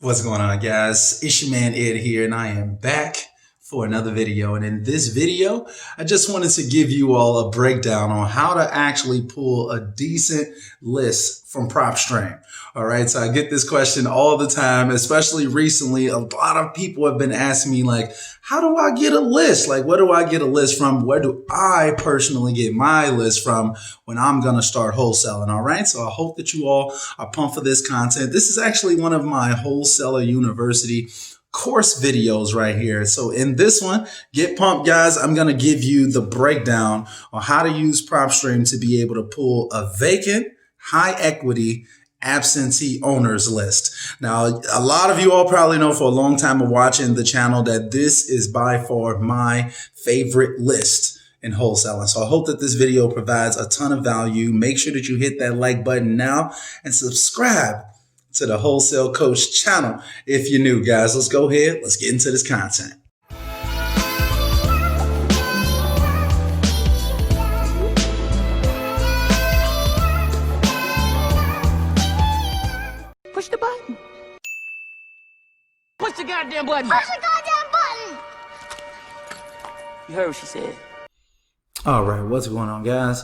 What's going on, guys? It's your man Ed here, and I am back for another video. And in this video, I just wanted to give you all a breakdown on how to actually pull a decent list from PropStream. All right, so I get this question all the time, especially recently. A lot of people have been asking me, like, how do I get a list? Like, where do I get a list from? Where do I personally get my list from when I'm going to start wholesaling? All right, so I hope that you all are pumped for this content. This is actually one of my Wholesaler University course videos right here. So in this one, get pumped, guys. I'm going to give you the breakdown on how to use PropStream to be able to pull a vacant, high equity, absentee owners list. Now, a lot of you all probably know for a long time of watching the channel that this is by far my favorite list in wholesaling. So I hope that this video provides a ton of value. Make sure that you hit that like button now and subscribe to the Wholesale Coach channel if you're new, guys. Let's go ahead. Let's get into this content. Push the button. Push the goddamn button. Push the goddamn button. You heard what she said. All right, what's going on, guys?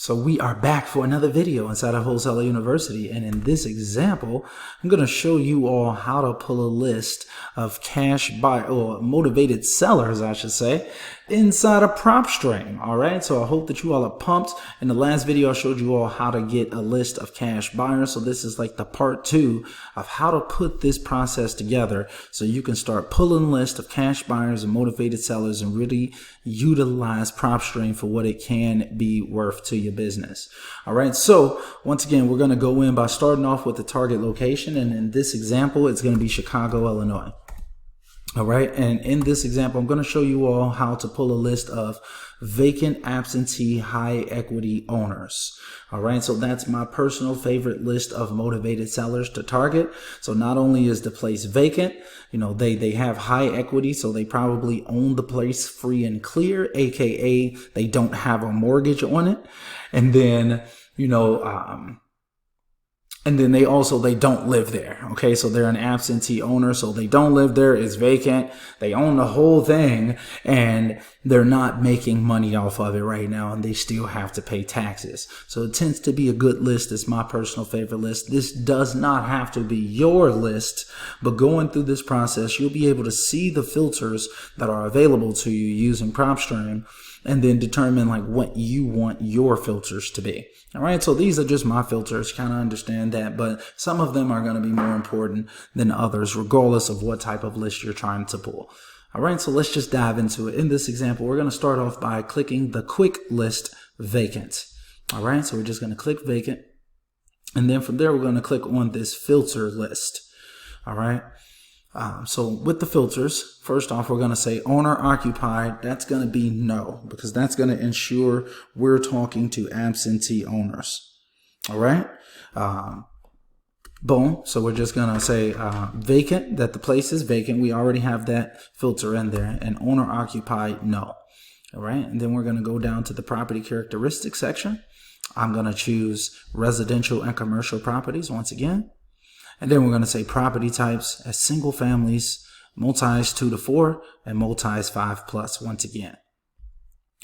So we are back for another video inside of Wholesaler University, and in this example, I'm going to show you all how to pull a list of cash buy or motivated sellers, I should say, inside of PropStream. All right, so I hope that you all are pumped. In the last video, I showed you all how to get a list of cash buyers. So this is like the part 2 of how to put this process together so you can start pulling a list of cash buyers and motivated sellers and really utilize PropStream for what it can be worth to your business. All right, so once again, we're going to go in by starting off with the target location, and in this example, it's going to be Chicago, Illinois. All right, and in this example, I'm going to show you all how to pull a list of vacant, absentee, high equity owners. All right, so that's my personal favorite list of motivated sellers to target. So not only is the place vacant, you know, they have high equity, so they probably own the place free and clear, aka they don't have a mortgage on it. And then, you know, and then they don't live there. Okay, so they're an absentee owner, so they don't live there, it's vacant, they own the whole thing, and they're not making money off of it right now, and they still have to pay taxes. So it tends to be a good list. It's my personal favorite list. This does not have to be your list, but going through this process, you'll be able to see the filters that are available to you using PropStream, and then determine like what you want your filters to be. All right, so these are just my filters, kind of understand that, but some of them are going to be more important than others, regardless of what type of list you're trying to pull. All right, so let's just dive into it. In this example, we're going to start off by clicking the quick list vacant. All right, so we're just going to click vacant, and then from there, we're going to click on this filter list. All right. So with the filters, first off, we're going to say owner occupied. That's going to be no, because that's going to ensure we're talking to absentee owners. All right. Boom. So we're just going to say vacant, that the place is vacant. We already have that filter in there, and owner occupied, no. All right. And then we're going to go down to the property characteristics section. I'm going to choose residential and commercial properties once again. And then we're going to say property types as single families, multis 2 to 4, and multis 5+ once again.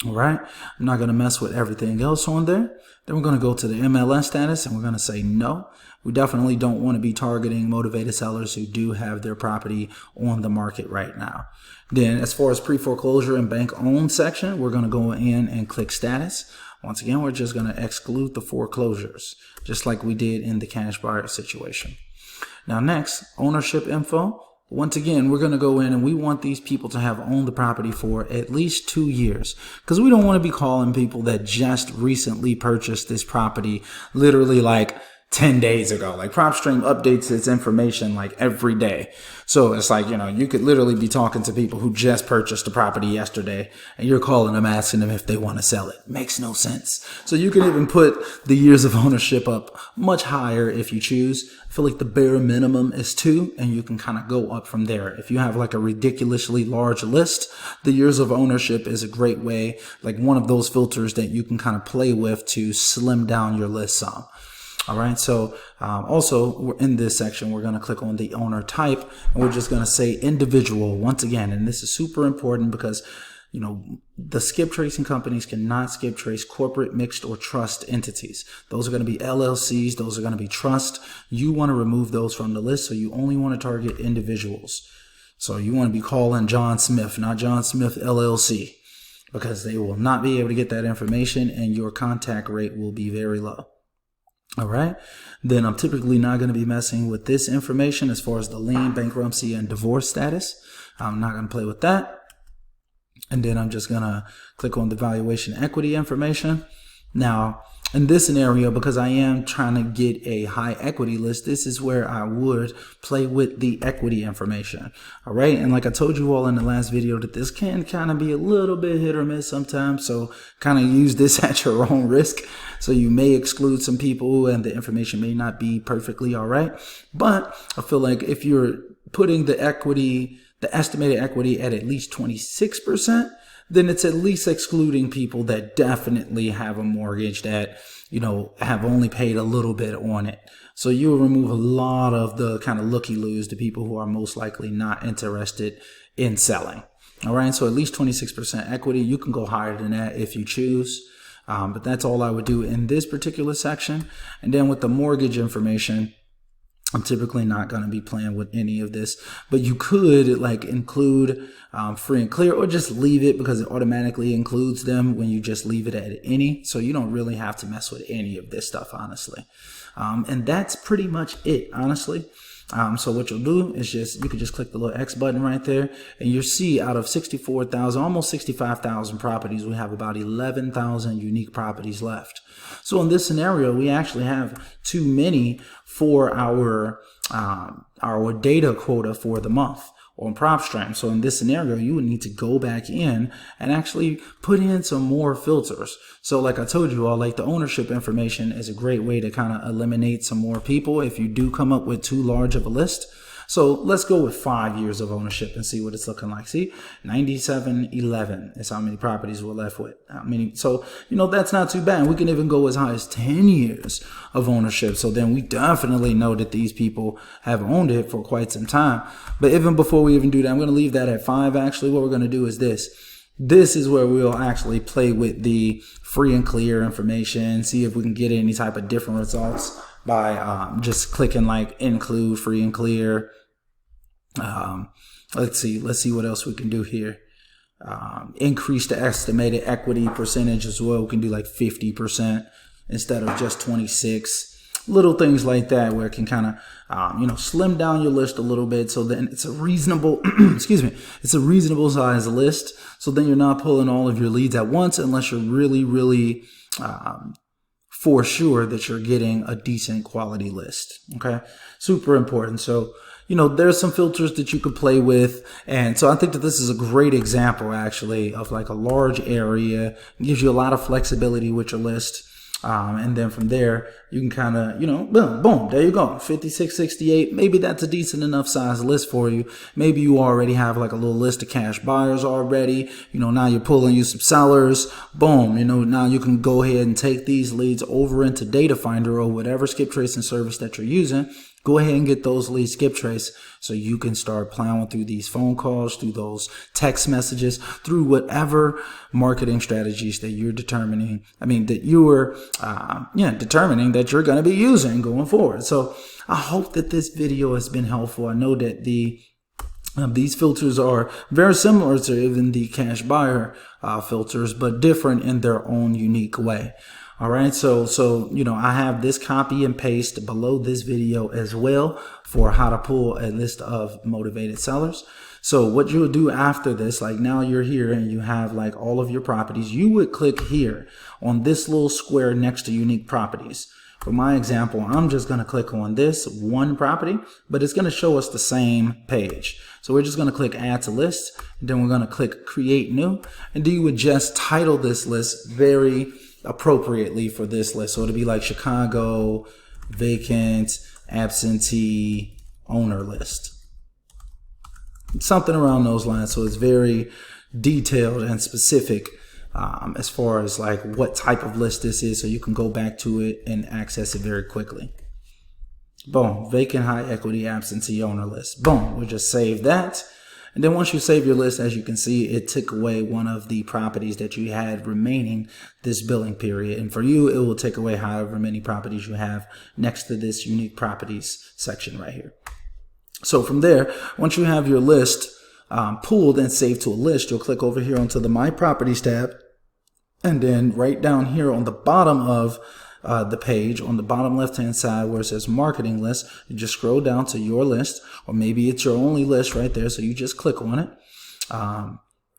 All right. I'm not going to mess with everything else on there. Then we're going to go to the MLS status, and we're going to say no. We definitely don't want to be targeting motivated sellers who do have their property on the market right now. Then as far as pre-foreclosure and bank owned section, we're going to go in and click status. Once again, we're just going to exclude the foreclosures, just like we did in the cash buyer situation. Now next, ownership info. Once again, we're going to go in and we want these people to have owned the property for at least 2 years, because we don't want to be calling people that just recently purchased this property literally like 10 days ago. Like PropStream updates its information like every day. So it's like, you know, you could literally be talking to people who just purchased the property yesterday and you're calling them asking them if they want to sell it. Makes no sense. So you can even put the years of ownership up much higher if you choose. I feel like the bare minimum is 2 and you can kind of go up from there. If you have like a ridiculously large list, the years of ownership is a great way, like one of those filters that you can kind of play with to slim down your list some. All right, so also we're in this section, we're going to click on the owner type, and we're just going to say individual once again. And this is super important because, you know, the skip tracing companies cannot skip trace corporate, mixed, or trust entities. Those are going to be LLCs. Those are going to be trust. You want to remove those from the list, so you only want to target individuals. So you want to be calling John Smith, not John Smith LLC, because they will not be able to get that information and your contact rate will be very low. All right. Then I'm typically not going to be messing with this information as far as the lien, bankruptcy, and divorce status. I'm not going to play with that. And then I'm just going to click on the valuation equity information. Now, in this scenario, because I am trying to get a high equity list, this is where I would play with the equity information. All right. And like I told you all in the last video, that this can kind of be a little bit hit or miss sometimes. So kind of use this at your own risk. So you may exclude some people and the information may not be perfectly all right. But I feel like if you're putting the equity, the estimated equity at least 26%, then it's at least excluding people that definitely have a mortgage that, you know, have only paid a little bit on it. So you will remove a lot of the kind of looky-loos, the people who are most likely not interested in selling. All right. So at least 26% equity. You can go higher than that if you choose. But that's all I would do in this particular section. And then with the mortgage information, I'm typically not going to be playing with any of this, but you could like include free and clear, or just leave it because it automatically includes them when you just leave it at any. So you don't really have to mess with any of this stuff, honestly. And that's pretty much it, honestly. So what you'll do is you can just click the little X button right there, and you'll see out of 64,000, almost 65,000 properties, we have about 11,000 unique properties left. So in this scenario, we actually have too many for our data quota for the month on PropStream. So in this scenario, you would need to go back in and actually put in some more filters. So like I told you all, like the ownership information is a great way to kind of eliminate some more people if you do come up with too large of a list. So let's go with 5 years of ownership and see what it's looking like. See, 9711 is how many properties we're left with. So, you know, that's not too bad. We can even go as high as 10 years of ownership. So then we definitely know that these people have owned it for quite some time. But even before we even do that, I'm going to leave that at 5. Actually, what we're going to do is this. This is where we'll actually play with the free and clear information, see if we can get any type of different results by just clicking like include free and clear. Let's see what else we can do here. Increase the estimated equity percentage as well. We can do like 50% instead of just 26. Little things like that where it can kind of, slim down your list a little bit. So then it's a reasonable, it's a reasonable size list. So then you're not pulling all of your leads at once unless you're really, really, for sure that you're getting a decent quality list. Okay. Super important. So, there's some filters that you could play with. And so I think that this is a great example actually of like a large area. It gives you a lot of flexibility with your list. And then from there, you can kind of, boom, there you go. 5668. Maybe that's a decent enough size list for you. Maybe you already have like a little list of cash buyers already. Now you're pulling you some sellers. Boom. Now you can go ahead and take these leads over into Data Finder or whatever skip tracing service that you're using. Go ahead and get those leads skip trace so you can start plowing through these phone calls, through those text messages, through whatever marketing strategies that you're determining that you're going to be using going forward. So I hope that this video has been helpful. I know that these filters are very similar to even the cash buyer filters, but different in their own unique way. All right. So, I have this copy and paste below this video as well for how to pull a list of motivated sellers. So what you'll do after this, like now you're here and you have like all of your properties, you would click here on this little square next to unique properties. For my example, I'm just going to click on this one property, but it's going to show us the same page. So we're just going to click add to list. And then we're going to click create new. And then you would just title this list very appropriately for this list. So it'll be like Chicago vacant absentee owner list, something around those lines. So it's very detailed and specific as far as like what type of list this is, so you can go back to it and access it very quickly. Boom, vacant, high equity, absentee owner list. Boom, we'll just save that. And then once you save your list, as you can see, it took away one of the properties that you had remaining this billing period. And for you, it will take away however many properties you have next to this unique properties section right here. So from there, once you have your list pulled and saved to a list, you'll click over here onto the My Properties tab. And then right down here on the bottom of the page, on the bottom left hand side where it says marketing list, you just scroll down to your list, or maybe it's your only list right there, so you just click on it.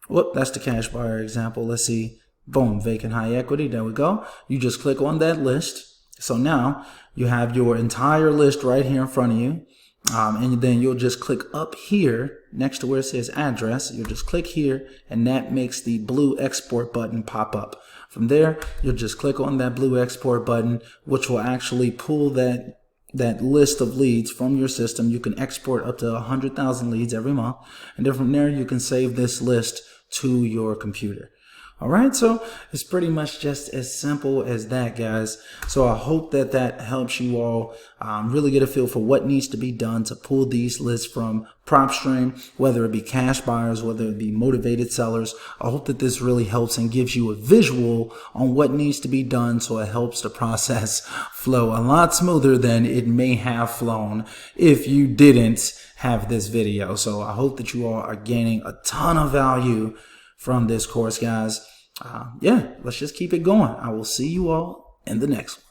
Whoop, that's the cash buyer example. Let's see. Boom, vacant, high equity. There we go. You just click on that list. So now you have your entire list right here in front of you. And then you'll just click up here next to where it says address. You'll just click here, and that makes the blue export button pop up. From there, you'll just click on that blue export button, which will actually pull that list of leads from your system. You can export up to 100,000 leads every month. And then from there, you can save this list to your computer. All right, so it's pretty much just as simple as that, guys. So I hope that that helps you all really get a feel for what needs to be done to pull these lists from PropStream, whether it be cash buyers, whether it be motivated sellers. I hope that this really helps and gives you a visual on what needs to be done, so it helps the process flow a lot smoother than it may have flown if you didn't have this video. So I hope that you all are gaining a ton of value from this course, guys. Yeah, let's just keep it going. I will see you all in the next one.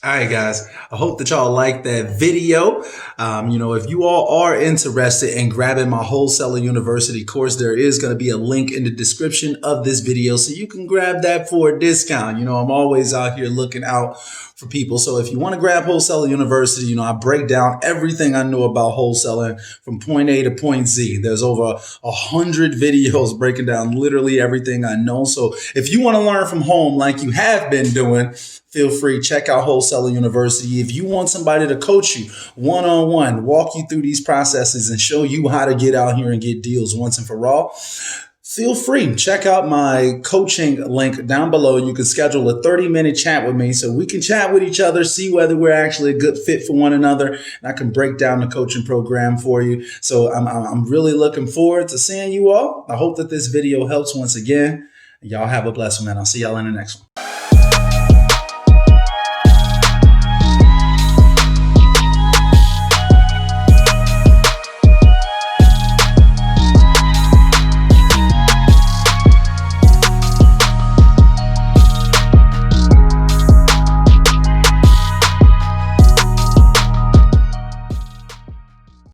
All right, guys, I hope that y'all like that video. If you all are interested in grabbing my Wholesaler University course, there is going to be a link in the description of this video, so you can grab that for a discount. I'm always out here looking out for people. So if you want to grab Wholesaler University, I break down everything I know about wholesaling from point A to point Z. There's over 100 videos breaking down literally everything I know. So if you want to learn from home like you have been doing, feel free, check out Wholesaler University. If you want somebody to coach you one-on-one, walk you through these processes and show you how to get out here and get deals once and for all, feel free. Check out my coaching link down below. You can schedule a 30-minute chat with me so we can chat with each other, see whether we're actually a good fit for one another, and I can break down the coaching program for you. So I'm really looking forward to seeing you all. I hope that this video helps once again. Y'all have a blessed one, man. I'll see y'all in the next one.